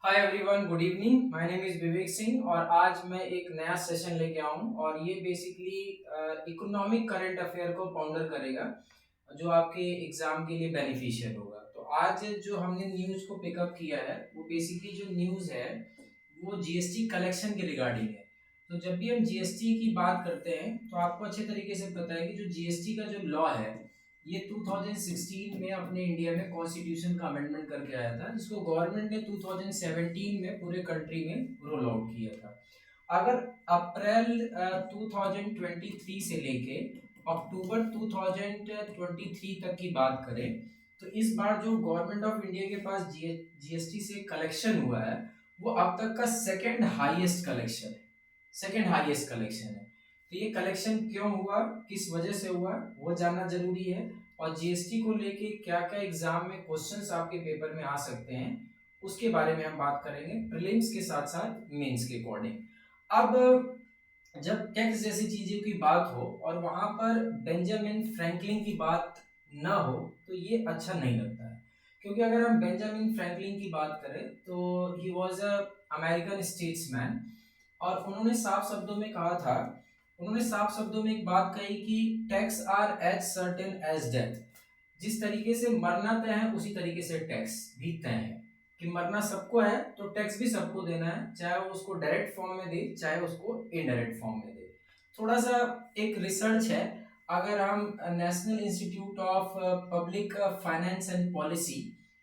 Hi everyone, good evening. My name is Vivek Singh और आज मैं एक नया सेशन लेके आऊँ और ये बेसिकली इकोनॉमिक करंट अफेयर को पाउंडर करेगा जो आपके एग्जाम के लिए बेनिफिशियल होगा। तो आज जो हमने न्यूज़ को पिकअप किया है वो बेसिकली जो न्यूज़ है वो जीएसटी कलेक्शन के रिगार्डिंग है। तो जब भी हम जीएसटी की बात करते हैं तो आपको अच्छे तरीके से पता है कि जो जीएसटी का जो लॉ है ये 2016 में अपने इंडिया में कॉन्स्टिट्यूशन का अमेंडमेंट करके आया था, जिसको गवर्नमेंट ने 2017 में पूरे कंट्री में रोल आउट किया था। अगर अप्रैल 2023 से लेके अक्टूबर 2023 तक की बात करें तो इस बार जो गवर्नमेंट ऑफ इंडिया के पास जीएसटी से कलेक्शन हुआ है वो अब तक का सेकंड हाईएस्ट कलेक्शन है। सेकंड हाईएस्ट कलेक्शन है। तो ये कलेक्शन क्यों हुआ, किस वजह से हुआ, वो जानना जरूरी है। और जीएसटी को लेके क्या क्या एग्जाम में क्वेश्चंस आपके पेपर में आ सकते हैं उसके बारे में हम बात करेंगे, प्रीलिम्स के साथ साथ मेंस के अकॉर्डिंग। अब जब टैक्स जैसी चीजों की बात हो और वहां पर बेंजामिन फ्रैंकलिन की बात ना हो तो ये अच्छा नहीं लगता है। क्योंकि अगर हम बेंजामिन फ्रैंकलिन की बात करें तो he was a American statesman और उन्होंने साफ शब्दों में एक बात कही कि tax are as certain as death. जिस तरीके से मरना तय है उसी तरीके से टैक्स भी तय है कि मरना सबको है तो टैक्स भी सबको देना है, चाहे वो उसको डायरेक्ट फॉर्म में दे चाहे उसको इनडायरेक्ट फॉर्म में दे। थोड़ा सा एक रिसर्च है, अगर हम national institute of public finance and policy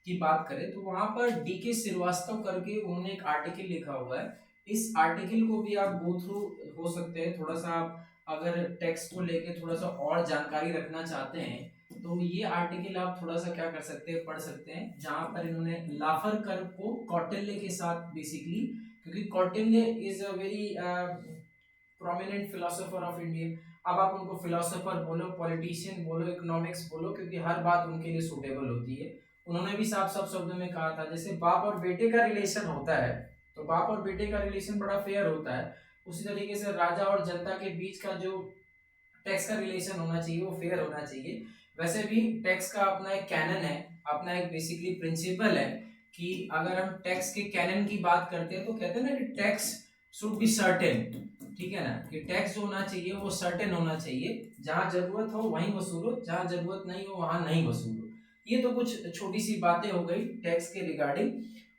की बात करें तो वहां पर डीके श्रीवास्तव करके उन्होंने एक आर्टिकल लिखा हुआ है। इस आर्टिकल को भी आप गो थ्रू हो सकते हैं। थोड़ा सा आप अगर टेक्स्ट को लेके थोड़ा सा और जानकारी रखना चाहते हैं तो ये आर्टिकल आप थोड़ा सा क्या कर सकते हैं, पढ़ सकते हैं, जहां पर इन्होंने लाफर कर को कौटिल्य के साथ बेसिकली, क्योंकि Kautilya is a very prominent philosopher of India. अब आप उनको फिलोसोफर बोलो, पॉलिटिशियन बोलो, इकोनॉमिक्स बोलो, क्योंकि हर बात उनके लिए सूटेबल होती है। उन्होंने भी साफ साफ शब्दों में कहा था जैसे बाप और बेटे का रिलेशन होता है तो बाप और बेटे का रिलेशन बड़ा फेयर होता है, उसी तरीके से राजा और जनता के बीच का जो टैक्स का रिलेशन होना चाहिए वो फेयर होना चाहिए। वैसे भी टैक्स का अपना एक कैनन है, अपना एक बेसिकली प्रिंसिपल है कि अगर हम टैक्स के कैनन की बात करते हैं तो कहते हैं ना कि टैक्स शुड बी सर्टेन। ठीक है ना, कि टैक्स जो होना चाहिए वो सर्टेन होना चाहिए, जहां जरूरत हो वहीं वसूलो, जहां जरूरत नहीं हो वहां नहीं वसूलो। ये तो कुछ छोटी सी बातें हो गई टैक्स के रिगार्डिंग।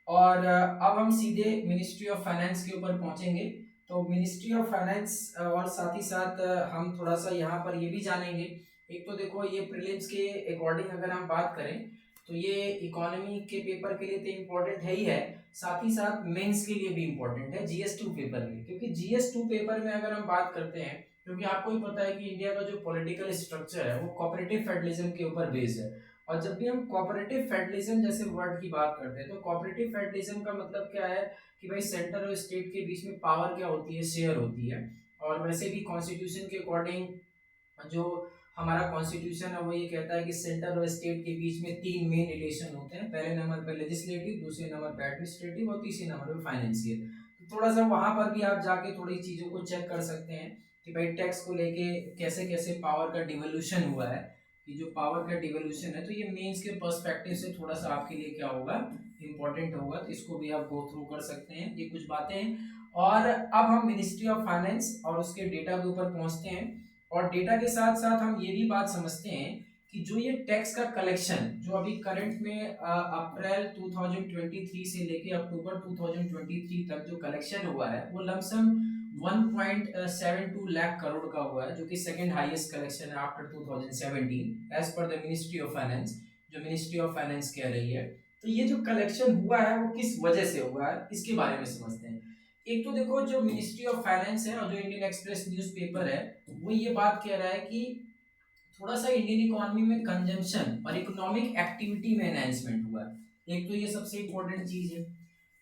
और अब हम सीधे मिनिस्ट्री ऑफ फाइनेंस के ऊपर पहुंचेंगे। तो मिनिस्ट्री ऑफ फाइनेंस और साथ ही साथ हम थोड़ा सा यहाँ पर ये भी जानेंगे। एक तो देखो ये प्रीलिम्स के अकॉर्डिंग अगर हम बात करें तो ये इकोनॉमी के पेपर के लिए तो इम्पोर्टेंट है ही है, साथ ही साथ मेंस के लिए भी इम्पोर्टेंट है जीएस टू पेपर में। क्योंकि जीएस टू पेपर में अगर हम बात करते हैं, क्योंकि आपको ही पता है कि इंडिया का जो पॉलिटिकल स्ट्रक्चर है वो कोऑपरेटिव फेडरलिज्म के ऊपर बेस्ड है। और जब भी हम कोऑपरेटिव फेडरलिज्म जैसे वर्ड की बात करते हैं तो कोऑपरेटिव फेडरलिज्म का मतलब क्या है कि भाई सेंटर और स्टेट के बीच में पावर क्या होती है, शेयर होती है। और वैसे भी कॉन्स्टिट्यूशन के अकॉर्डिंग जो हमारा कॉन्स्टिट्यूशन है वो ये कहता है कि सेंटर और स्टेट के बीच में तीन मेन रिलेशन होते हैं, पहले नंबर पर लेजिस्लेटिव, दूसरे नंबर पर एडमिनिस्ट्रेटिव और तीसरे नंबर पर फाइनेंशियल। तो थोड़ा सा वहां पर भी आप जाके थोड़ी चीजों को चेक कर सकते हैं कि भाई टैक्स को लेके कैसे कैसे पावर का डिवोल्यूशन हुआ है। कि जो पावर का डिवोल्यूशन है तो ये मेंस के पर्सपेक्टिव से थोड़ा सा आपके लिए क्या होगा, इंपॉर्टेंट होगा। तो इसको भी आप गो थ्रू कर सकते हैं, ये कुछ बातें। और अब हम मिनिस्ट्री ऑफ फाइनेंस और उसके डेटा के ऊपर पहुंचते हैं। और डेटा के साथ साथ हम ये भी बात समझते हैं कि जो ये टैक्स का कलेक्शन जो अभी करंट में अप्रैल 2023 से लेके अक्टूबर 2023 तक जो कलेक्शन हुआ है वो लमसम 1.72 लाख करोड़ का हुआ है, जो कि सेकंड हाईएस्ट कलेक्शन है after 2017 as per the ministry of finance, जो मिनिस्ट्री ऑफ फाइनेंस कह रही है। तो ये जो कलेक्शन हुआ है वो किस वजह से हुआ है इसके बारे में समझते हैं। एक तो देखो जो मिनिस्ट्री ऑफ फाइनेंस है और जो इंडियन एक्सप्रेस न्यूज़पेपर है वो ये बात कह रहा है कि थोड़ा सा इंडियन इकोनॉमी में कंजम्पशन और इकोनॉमिक एक्टिविटी में एनहांसमेंट हुआ है। एक तो ये सबसे इंपॉर्टेंट चीज है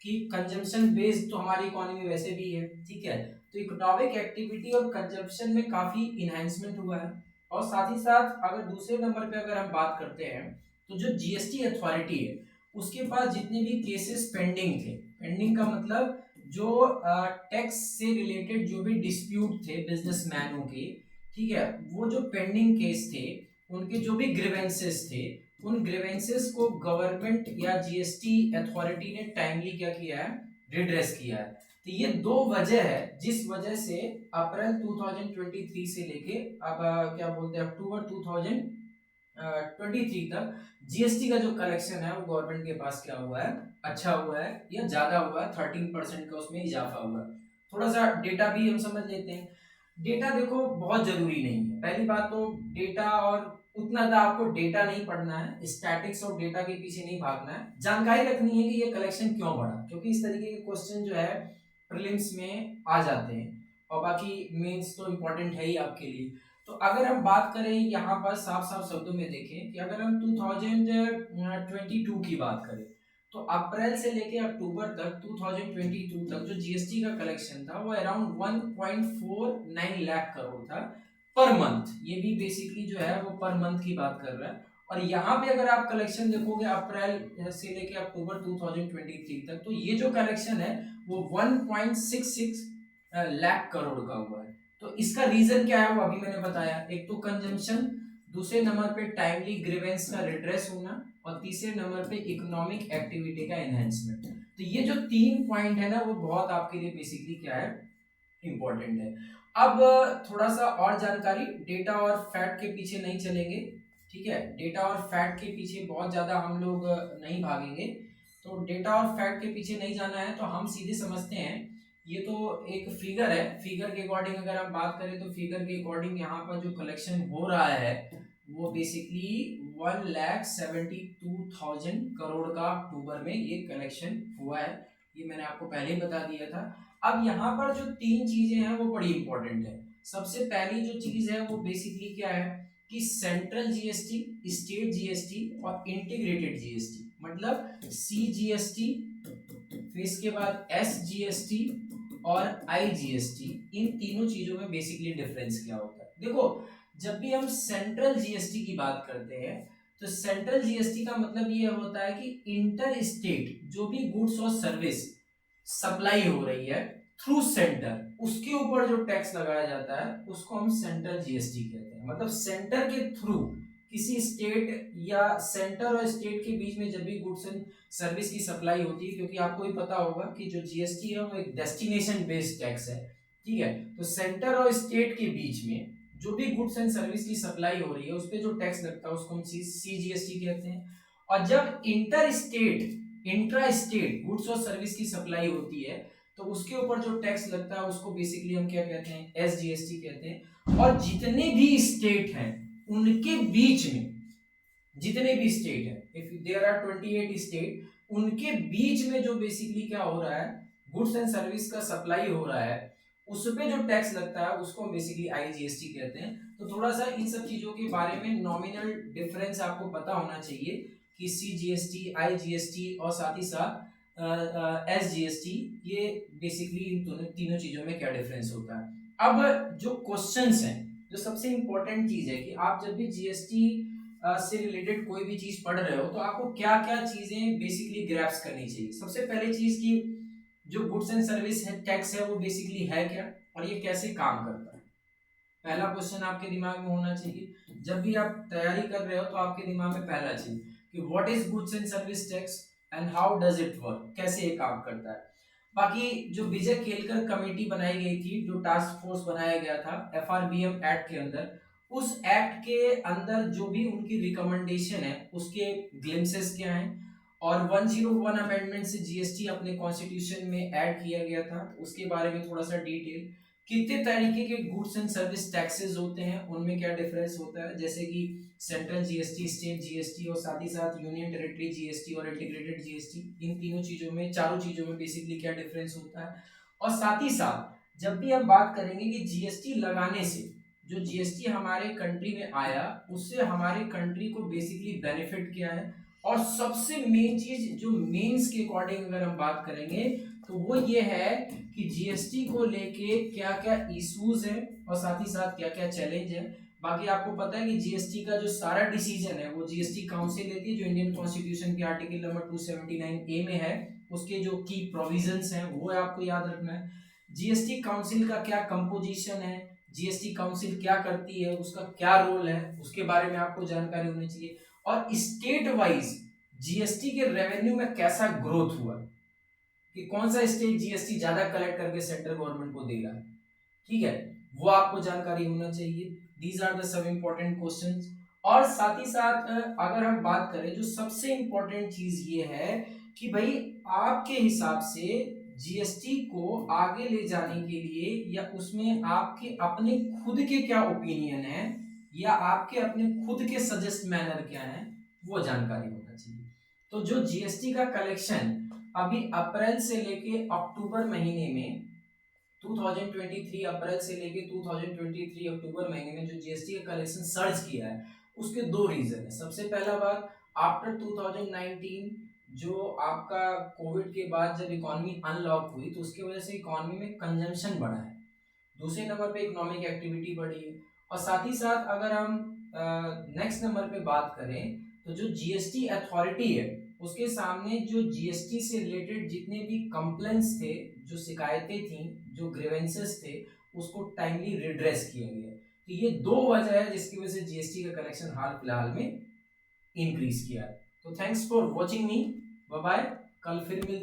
कि कंजम्पशन बेस्ड तो हमारी इकोनॉमी वैसे भी है, ठीक है। तो इकोनॉमिक एक्टिविटी और कंजम्पशन में काफी इनहेंसमेंट हुआ है। और साथ ही साथ अगर दूसरे नंबर पे अगर हम बात करते हैं तो जो जीएसटी अथॉरिटी है उसके पास जितने भी केसेस पेंडिंग थे, पेंडिंग का मतलब जो टैक्स से रिलेटेड जो भी डिस्प्यूट थे बिजनेसमैनों के, ठीक है, वो जो पेंडिंग केस थे उनके जो भी ग्रीवेंसेस थे उन ग्रीवेंसेस को गवर्नमेंट या जीएसटी अथॉरिटी ने टाइमली क्या किया है, रिड्रेस किया है। तो ये दो वजह है जिस वजह से अप्रैल 2023 से लेके अब क्या बोलते हैं अक्टूबर 2023 तक जीएसटी का जो कलेक्शन है वो गवर्नमेंट के पास क्या हुआ है, अच्छा हुआ है या ज्यादा हुआ है, 13% का उसमें इजाफा हुआ है। थोड़ा सा डेटा भी हम समझ लेते हैं। डेटा देखो बहुत जरूरी नहीं है, पहली बात तो डेटा, और उतना ज्यादा आपको डेटा नहीं पढ़ना है, स्टैटिक्स और डेटा के पीछे नहीं भागना है, जानकारी रखनी है कि ये कलेक्शन क्यों बढ़ा, क्योंकि इस तरीके के क्वेश्चन जो है प्रीलिम्स में आ जाते हैं, और बाकी मेंस तो इम्पोर्टेंट है ही आपके लिए। तो अगर हम बात करें यहाँ पर साफ साफ शब्दों में देखें कि अगर हम 2022 की बात करें तो अप्रैल से लेके अक्टूबर तक 2022 तक जो जीएसटी का कलेक्शन था वो अराउंड 1.49 लाख करोड़ था पर मंथ। ये भी बेसिकली जो है वो पर मंथ की बात कर रहा है। और यहाँ पे अगर आप कलेक्शन देखोगे अप्रैल से लेके अक्टूबर 2023 तक, तो ये जो कलेक्शन है वो 1.66 लाख करोड़ का हुआ है। तो इसका रीजन क्या है वो अभी मैंने बताया, एक तो कंजम्पशन, दूसरे नंबर पे टाइमली ग्रीवेंस का रिड्रेस होना, और तीसरे नंबर पे इकोनॉमिक एक्टिविटी का एनहेंसमेंट। तो ये जो 3 पॉइंट है ना वो बहुत आपके लिए बेसिकली क्या है, इंपॉर्टेंट है। अब थोड़ा सा और जानकारी, डेटा और फैक्ट के पीछे नहीं चलेंगे, ठीक है, डेटा और फैक्ट के पीछे बहुत ज्यादा हम लोग नहीं भागेंगे। तो डेटा और फैक्ट के पीछे नहीं जाना है तो हम सीधे समझते हैं, ये तो एक फिगर है, फिगर के अकॉर्डिंग अगर हम बात करें तो फिगर के अकॉर्डिंग यहाँ पर जो कलेक्शन हो रहा है वो बेसिकली 1,72,000 करोड़ का अक्टूबर में ये कलेक्शन हुआ है। ये मैंने आपको पहले ही बता दिया था। अब यहाँ पर जो तीन चीजें हैं वो बड़ी इंपॉर्टेंट है। सबसे पहली जो चीज है वो बेसिकली क्या है कि सेंट्रल जीएसटी, स्टेट जीएसटी और इंटीग्रेटेड जीएसटी, मतलब सीजीएसटी, फिर इसके बाद एसजीएसटी और आईजीएसटी, इन तीनों चीजों में बेसिकली डिफरेंस क्या होता है। देखो जब भी हम सेंट्रल जीएसटी की बात करते हैं तो सेंट्रल जीएसटी का मतलब ये होता है कि इंटर स्टेट जो भी गुड्स और सर्विस सप्लाई हो रही है थ्रू सेंटर, उसके ऊपर जो टैक्स लगाया जाता है उसको हम सेंट्रल जीएसटी कहते हैं। मतलब सेंटर के थ्रू किसी स्टेट या सेंटर और स्टेट के बीच में जब भी गुड्स एंड सर्विस की सप्लाई होती है, क्योंकि आपको ही पता होगा कि जो जीएसटी है वो एक डेस्टिनेशन बेस्ड टैक्स है, ठीक है। तो सेंटर और स्टेट के बीच में जो भी गुड्स एंड सर्विस की सप्लाई हो रही है उस पर जो टैक्स लगता है उसको हम सीजीएसटी कहते हैं। और जब inter state, intra state goods और सर्विस की सप्लाई होती है तो उसके ऊपर जो टैक्स लगता है उसको बेसिकली हम क्या कहते हैं, एसजीएसटी कहते हैं। और जितने भी स्टेट हैं उनके बीच में, जितने भी स्टेट हैं, इफ देयर आर 28 स्टेट, उनके बीच में जो बेसिकली क्या हो रहा है, गुड्स एंड सर्विस का सप्लाई हो रहा है, उस पे जो टैक्स लगता है उसको हम बेसिकली आईजीएसटी कहते हैं। तो थोड़ा सा इन सब चीजों के बारे में नॉमिनल डिफरेंस आपको पता होना चाहिए कि सीजीएसटी, आईजीएसटी और साथ ही साथ एसजीएसटी, ये बेसिकली इन दोनों तीनों चीजों में क्या डिफरेंस होता है। अब जो क्वेश्चंस हैं, जो सबसे इंपॉर्टेंट चीज है कि आप जब भी जीएसटी से रिलेटेड कोई भी चीज पढ़ रहे हो तो आपको क्या क्या चीजें बेसिकली ग्रैप्स करनी चाहिए। सबसे पहले चीज की जो गुड्स एंड सर्विस है टैक्स है वो बेसिकली है क्या और ये कैसे काम करता है, पहला क्वेश्चन आपके दिमाग में होना चाहिए। जब भी आप तैयारी कर रहे हो तो आपके दिमाग में पहला चीज कि what is goods and service tax and how does it work, कैसे ये काम करता है। बाकी जो विजय केलकर कमेटी बनाई गई थी, जो टास्क फोर्स बनाया गया था एफआरबीएम एक्ट के अंदर, उस एक्ट के अंदर जो भी उनकी रिकमेंडेशन है उसके ग्लिम्सेस क्या हैं, और 101 अमेंडमेंट से जीएसटी अपने कॉन्स्टिट्यूशन में ऐड किया गया था, उसके बारे में थोड़ा सा डिटेल, कितने तरीके के गुड्स एंड सर्विस टैक्सेस होते हैं उनमें क्या डिफरेंस होता है, जैसे कि सेंट्रल जीएसटी, स्टेट जीएसटी और साथ ही साथ यूनियन टेरिटरी जीएसटी और इंटीग्रेटेड जीएसटी, इन तीनों चीजों में, चारों चीजों में बेसिकली क्या डिफरेंस होता है। और साथ ही साथ जब भी हम बात करेंगे कि जीएसटी लगाने से जो जीएसटी हमारे कंट्री में आया उससे हमारे कंट्री को बेसिकली बेनिफिट क्या है, और सबसे मेन चीज जो मेंस के अकॉर्डिंग अगर हम बात करेंगे तो वो ये है कि जीएसटी को लेके क्या क्या इश्यूज है और साथ ही साथ क्या क्या चैलेंज है। बाकी आपको पता है कि जीएसटी का जो सारा डिसीजन है वो जीएसटी काउंसिल लेती है, जो इंडियन कॉन्स्टिट्यूशन के आर्टिकल नंबर 279A में है, उसके जो की प्रोविजंस हैं वो आपको याद रखना है। जीएसटी काउंसिल का क्या कंपोजिशन है, जीएसटी काउंसिल क्या करती है, उसका क्या रोल है, उसके बारे में आपको जानकारी होनी चाहिए। और स्टेट वाइज जीएसटी के रेवेन्यू में कैसा ग्रोथ हुआ, कि कौन सा स्टेट जीएसटी ज्यादा कलेक्ट करके सेंट्रल गवर्नमेंट को दे रहा है, ठीक है, वो आपको जानकारी होना चाहिए। दीज आर द सब इंपॉर्टेंट क्वेश्चंस। और साथ ही साथ अगर हम बात करें, जो सबसे इंपॉर्टेंट चीज ये है कि भाई आपके हिसाब से जीएसटी को आगे ले जाने के लिए या उसमें आपके अपने खुद के क्या ओपिनियन है या आपके अपने खुद के सजेस्ट मैनर क्या है, वो जानकारी होना चाहिए। तो जो जीएसटी का कलेक्शन अभी अप्रैल से लेके अक्टूबर महीने में 2023 अप्रैल से लेके 2023 अक्टूबर महीने में जो जीएसटी का कलेक्शन सर्ज किया है, उसके दो रीजन है। सबसे पहला बात, आफ्टर 2019 जो आपका कोविड के बाद जब इकोनॉमी अनलॉक हुई तो उसकी वजह से इकोनॉमी में कंजम्पशन बढ़ा है। दूसरे नंबर पे इकोनॉमिक एक्टिविटी बढ़ी है। और साथ ही साथ अगर हम नेक्स्ट नंबर पे बात करें तो जो जीएसटी अथॉरिटी है उसके सामने जो जीएसटी से रिलेटेड जितने भी कंप्लेंट्स थे, जो शिकायतें थी, जो ग्रीवेंसेस थे, उसको टाइमली रिड्रेस किया गया। तो ये दो वजह है जिसकी वजह से जीएसटी का कलेक्शन हाल फिलहाल में इंक्रीज किया। तो thanks for watching me, bye bye, कल फिर मिलते